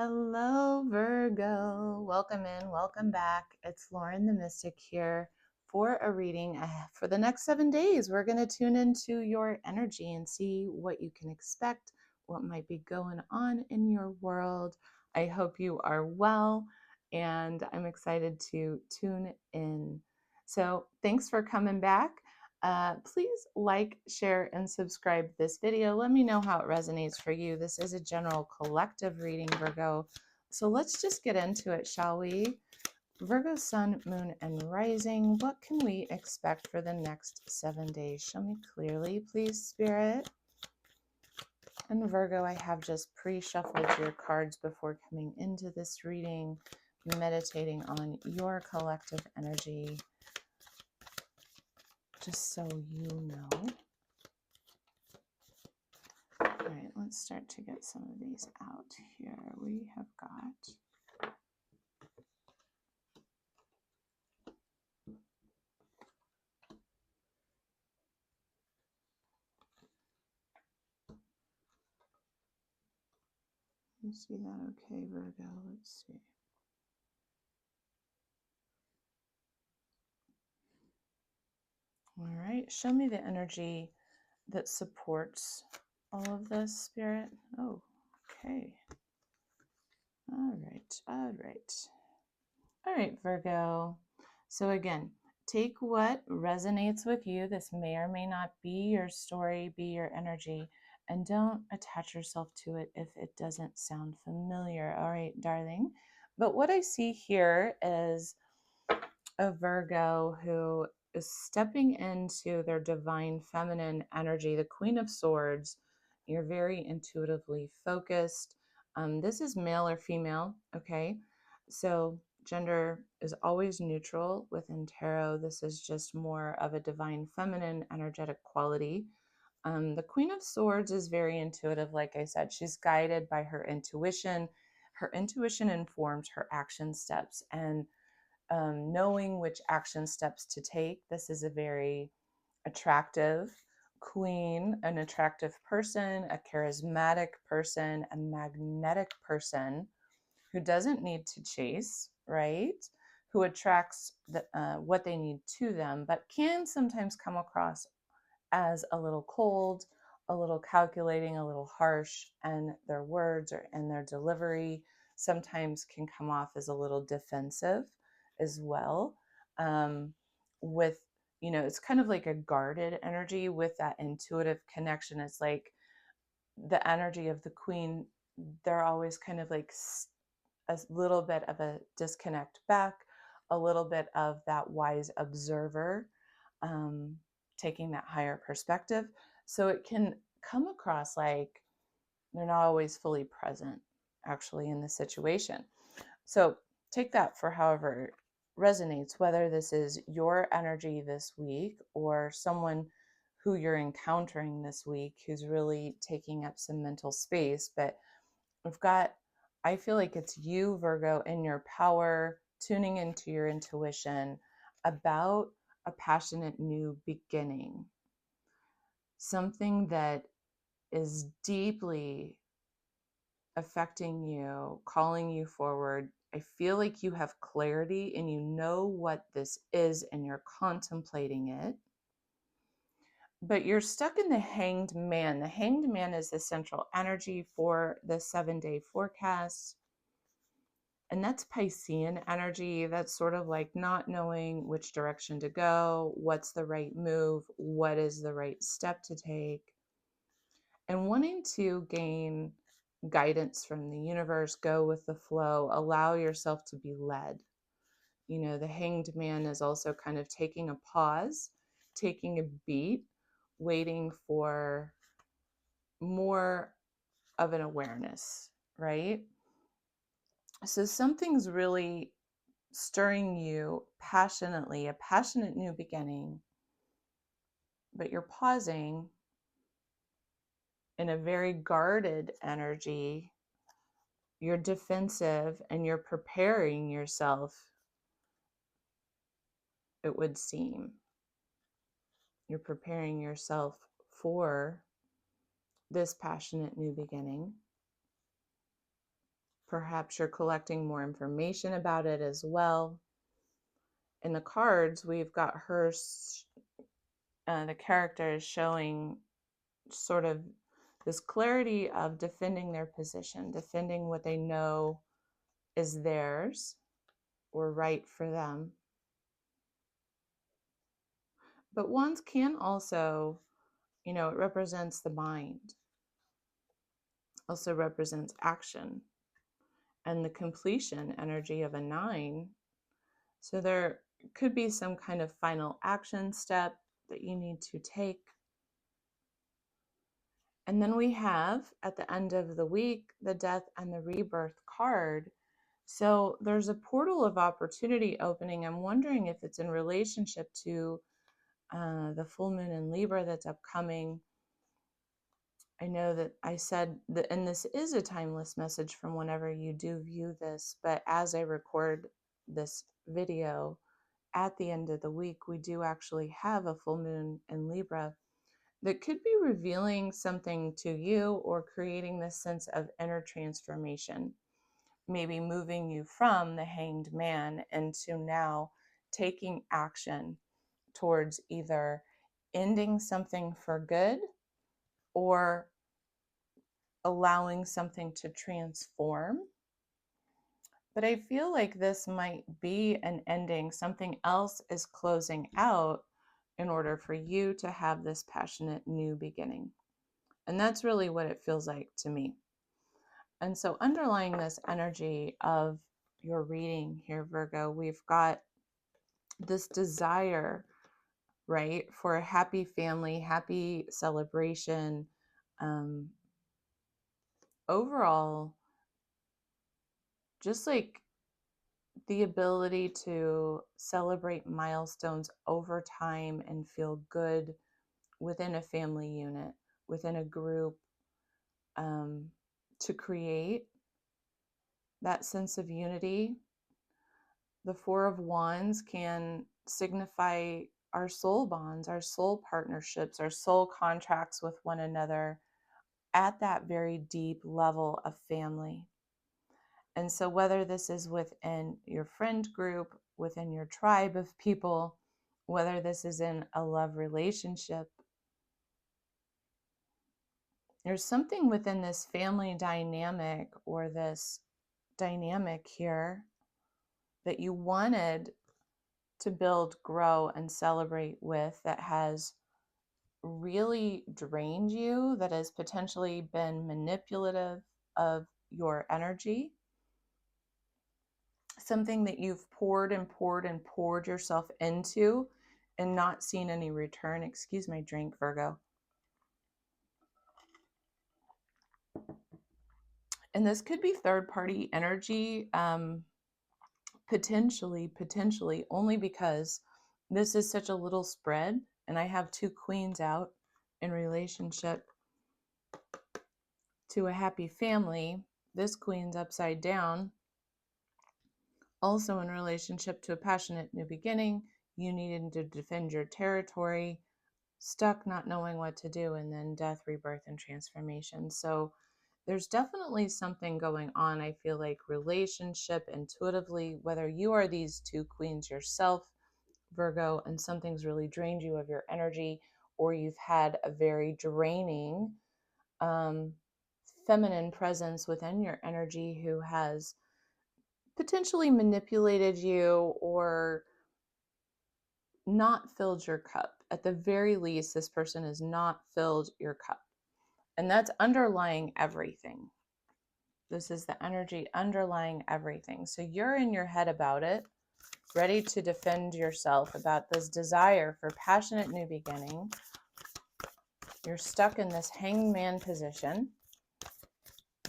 Hello, Virgo. Welcome in, welcome back. It's Lauren the Mystic here for a reading for the next 7 days. We're going to tune into your energy and see what you can expect, what might be going on in your world. I hope you are well, and I'm excited to tune in. So, thanks for coming back. Please like, share, and subscribe this video. Let me know how it resonates for you. This is a general collective reading, Virgo. So let's just get into it, shall we? Virgo, sun, moon, and rising. What can we expect for the next 7 days? Show me clearly, please, Spirit. And Virgo, I have just pre-shuffled your cards before coming into this reading, meditating on your collective energy, just so you know. All right, let's start to get some of these out here. We have got you see that okay, Virgo? Let's see. All right, show me the energy that supports all of this, Spirit. Oh, okay. All right, all right. All right, Virgo. So again, take what resonates with you. This may or may not be your story, be your energy, and don't attach yourself to it if it doesn't sound familiar. All right, darling. But what I see here is a Virgo who is stepping into their divine feminine energy, the Queen of Swords. You're very intuitively focused. This is male or female, okay? So gender is always neutral within tarot. This is just more of a divine feminine energetic quality. The Queen of Swords is very intuitive, like I said. She's guided by her intuition. Her intuition informs her action steps, and knowing which action steps to take. This is a very attractive queen, an attractive person, a charismatic person, a magnetic person who doesn't need to chase, right? Who attracts what they need to them, but can sometimes come across as a little cold, a little calculating, a little harsh, and their words and their delivery sometimes can come off as a little defensive as well. With, it's kind of like a guarded energy with that intuitive connection. It's like the energy of the queen, they're always kind of like a little bit of a disconnect back, a little bit of that wise observer, um, taking that higher perspective. So it can come across like they're not always fully present actually in the situation. So take that for however resonates, whether this is your energy this week or someone who you're encountering this week who's really taking up some mental space. But we've got, I feel like it's you, Virgo, in your power, tuning into your intuition about a passionate new beginning, something that is deeply affecting you, calling you forward. I feel like you have clarity and you know what this is and you're contemplating it. But you're stuck in the Hanged Man. The Hanged Man is the central energy for the 7-day forecast. And that's Piscean energy. That's sort of like not knowing which direction to go, what's the right move, what is the right step to take, and wanting to gain guidance from the universe, go with the flow, allow yourself to be led. The Hanged Man is also kind of taking a pause, taking a beat, waiting for more of an awareness, right? So something's really stirring you passionately, a passionate new beginning, but you're pausing in a very guarded energy. You're defensive and you're preparing yourself, it would seem. You're preparing yourself for this passionate new beginning. Perhaps you're collecting more information about it as well. In the cards, we've got her, the character is showing sort of this clarity of defending their position, defending what they know is theirs or right for them. But wands can also, it represents the mind, also represents action and the completion energy of a 9. So there could be some kind of final action step that you need to take. And then we have, at the end of the week, the death and the rebirth card. So there's a portal of opportunity opening. I'm wondering if it's in relationship to the full moon in Libra that's upcoming. I know that I said that, and this is a timeless message from whenever you do view this, but as I record this video, at the end of the week, we do actually have a full moon in Libra that could be revealing something to you or creating this sense of inner transformation, maybe moving you from the hanged man into now taking action towards either ending something for good or allowing something to transform. But I feel like this might be an ending. Something else is closing out in order for you to have this passionate new beginning. And that's really what it feels like to me. And so underlying this energy of your reading here, Virgo, we've got this desire, right, for a happy family, happy celebration, overall, just like the ability to celebrate milestones over time and feel good within a family unit, within a group, to create that sense of unity. The Four of Wands can signify our soul bonds, our soul partnerships, our soul contracts with one another at that very deep level of family. And so whether this is within your friend group, within your tribe of people, whether this is in a love relationship, there's something within this family dynamic or this dynamic here that you wanted to build, grow, and celebrate with that has really drained you, that has potentially been manipulative of your energy. Something that you've poured and poured and poured yourself into and not seen any return. Excuse my drink, Virgo. And this could be third-party energy, potentially, only because this is such a little spread, and I have 2 queens out in relationship to a happy family. This queen's upside down, also in relationship to a passionate new beginning. You needed to defend your territory, stuck not knowing what to do, and then death, rebirth, and transformation. So there's definitely something going on, I feel like, relationship intuitively, whether you are these 2 queens yourself, Virgo, and something's really drained you of your energy, or you've had a very draining feminine presence within your energy who has potentially manipulated you or not filled your cup. At the very least, this person has not filled your cup. And that's underlying everything. This is the energy underlying everything. So you're in your head about it, ready to defend yourself about this desire for passionate new beginning. You're stuck in this hangman position,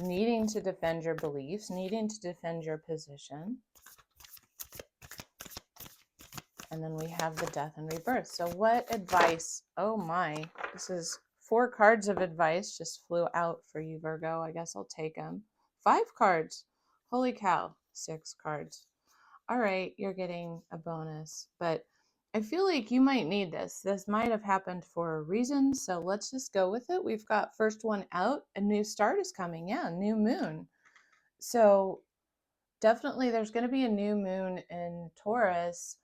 needing to defend your beliefs, needing to defend your position. And then we have the death and rebirth. So what advice? Oh my, this is 4 cards of advice just flew out for you, Virgo. I guess I'll take them. 5 cards. Holy cow. 6 cards. All right, you're getting a bonus. But I feel like you might need this. This might have happened for a reason. So let's just go with it. We've got first one out. A new start is coming. Yeah, new moon. So definitely there's going to be a new moon in Taurus.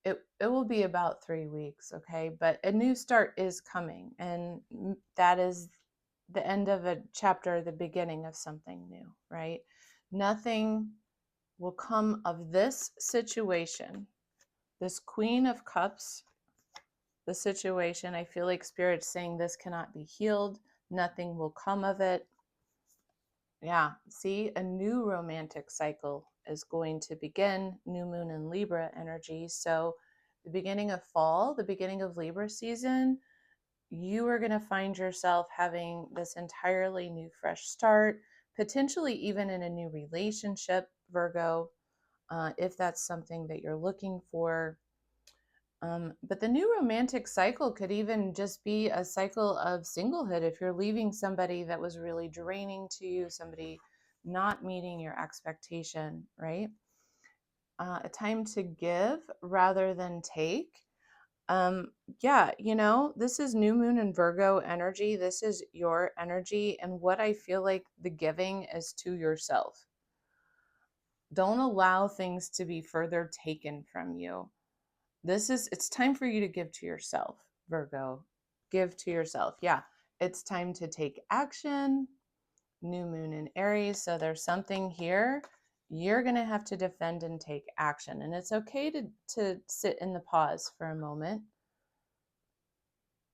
It will be about 3 weeks, okay? But a new start is coming, and that is the end of a chapter, the beginning of something new, right? Nothing will come of this situation, this Queen of Cups, the situation. I feel like Spirit's saying this cannot be healed. Nothing will come of it. Yeah, see, a new romantic cycle is going to begin, new moon in Libra energy. So the beginning of fall, the beginning of Libra season, you are going to find yourself having this entirely new, fresh start, potentially even in a new relationship, Virgo, if that's something that you're looking for. But the new romantic cycle could even just be a cycle of singlehood. If you're leaving somebody that was really draining to you, somebody not meeting your expectation, right? A time to give rather than take. Yeah, this is new moon and Virgo energy. This is your energy. And what I feel like the giving is to yourself. Don't allow things to be further taken from you. It's time for you to give to yourself, Virgo. Give to yourself. Yeah, it's time to take action. New moon in Aries. So there's something here. You're going to have to defend and take action. And it's okay to sit in the pause for a moment.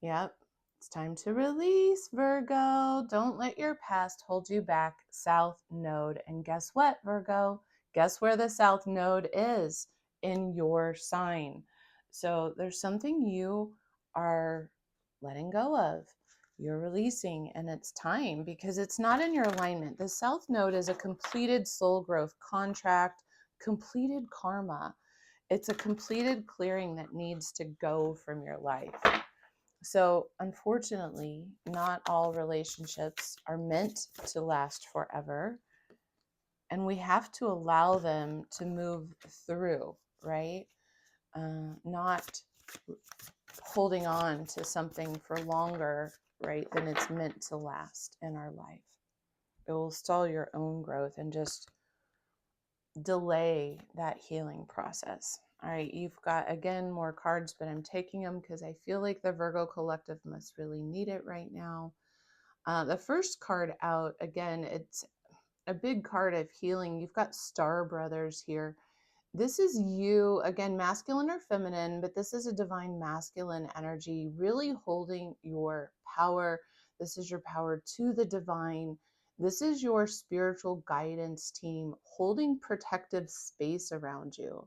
Yep. It's time to release, Virgo. Don't let your past hold you back. South Node. And guess what, Virgo? Guess where the South Node is? In your sign. So there's something you are letting go of. You're releasing, and it's time because it's not in your alignment. The South Node is a completed soul growth contract, completed karma. It's a completed clearing that needs to go from your life. So, unfortunately, not all relationships are meant to last forever. And we have to allow them to move through, right? Not holding on to something for longer, right, than it's meant to last in our life. It will stall your own growth and just delay that healing process. All right, you've got, again, more cards, but I'm taking them because I feel like the Virgo collective must really need it right now. The first card out, again, it's a big card of healing. You've got Star Brothers here. This is you, again, masculine or feminine, but this is a divine masculine energy, really holding your power. This is your power to the divine. This is your spiritual guidance team holding protective space around you.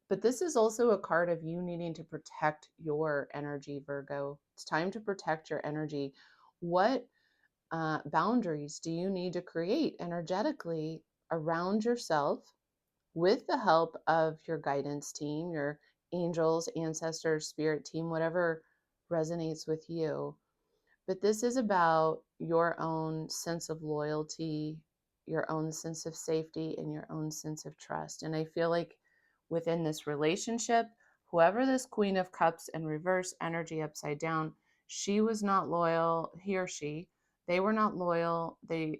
But this is also a card of you needing to protect your energy, Virgo. It's time to protect your energy. What boundaries do you need to create energetically around yourself with the help of your guidance team, your angels, ancestors, spirit team, whatever resonates with you? But this is about your own sense of loyalty, your own sense of safety, and your own sense of trust. And I feel like within this relationship, whoever this Queen of Cups in reverse energy upside down, she was not loyal, he or she, they were not loyal. They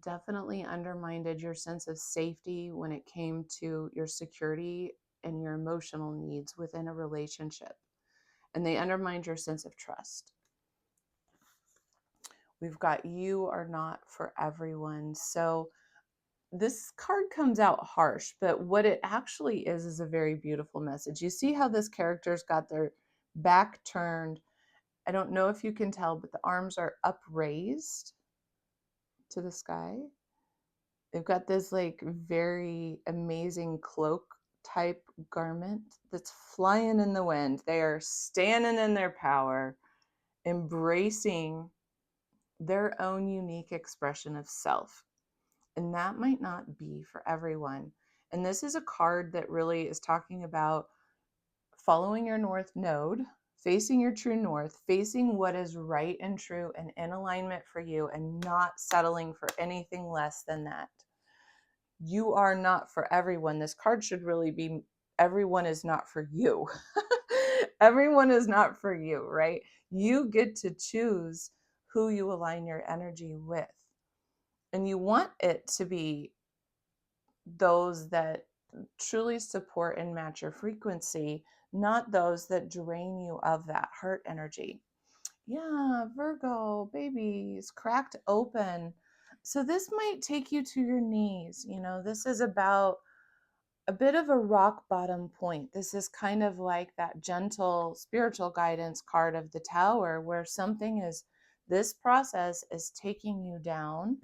definitely undermined your sense of safety when it came to your security and your emotional needs within a relationship. And they undermined your sense of trust. We've got you are not for everyone. So this card comes out harsh, but what it actually is a very beautiful message. You see how this character's got their back turned. I don't know if you can tell, but the arms are upraised to the sky. They've got this like very amazing cloak type garment that's flying in the wind. They are standing in their power, embracing their own unique expression of self. And that might not be for everyone. And this is a card that really is talking about following your North Node, facing your true North, facing what is right and true and in alignment for you, and not settling for anything less than that. You are not for everyone. This card should really be everyone is not for you. Everyone is not for you, right? You get to choose who you align your energy with. And you want it to be those that truly support and match your frequency, not those that drain you of that heart energy. Yeah, Virgo, babies, cracked open. So this might take you to your knees. You know, this is about a bit of a rock bottom point. This is kind of like that gentle spiritual guidance card of the tower, where this process is taking you down.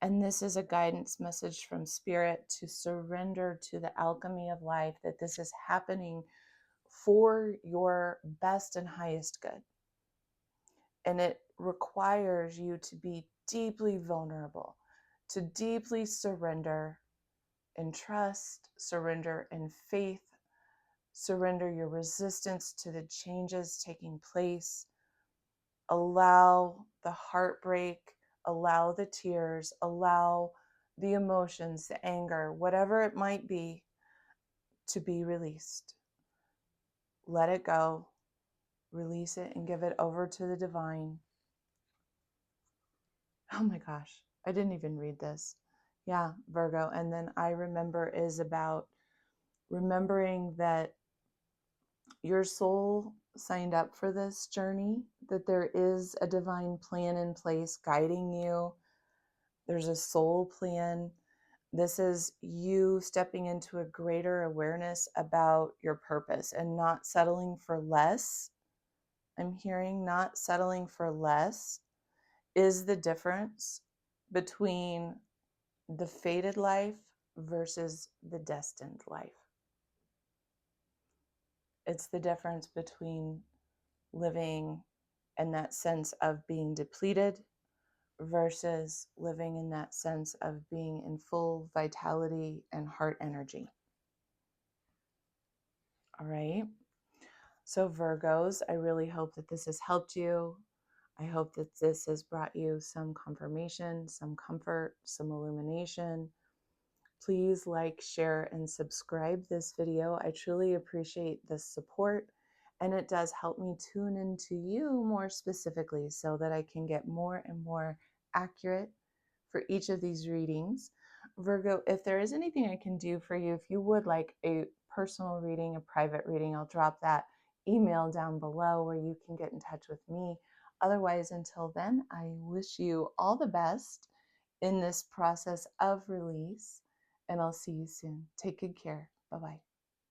And this is a guidance message from spirit to surrender to the alchemy of life, that this is happening for your best and highest good. And it requires you to be deeply vulnerable, to deeply surrender in trust, surrender in faith, surrender your resistance to the changes taking place. Allow the heartbreak, allow the tears, allow the emotions, the anger, whatever it might be, to be released. Let it go, release it, and give it over to the divine. Oh my gosh, I didn't even read this. Yeah, Virgo. And then I remember is about remembering that your soul signed up for this journey, that there is a divine plan in place guiding you. There's a soul plan. This is you stepping into a greater awareness about your purpose and not settling for less. I'm hearing not settling for less is the difference between the fated life versus the destined life. It's the difference between living in that sense of being depleted versus living in that sense of being in full vitality and heart energy. All right. So Virgos, I really hope that this has helped you. I hope that this has brought you some confirmation, some comfort, some illumination. Please like, share, and subscribe this video. I truly appreciate the support, and it does help me tune into you more specifically so that I can get more and more accurate for each of these readings. Virgo, if there is anything I can do for you, if you would like a personal reading, a private reading, I'll drop that email down below where you can get in touch with me. Otherwise, until then, I wish you all the best in this process of release, and I'll see you soon. Take good care. Bye-bye.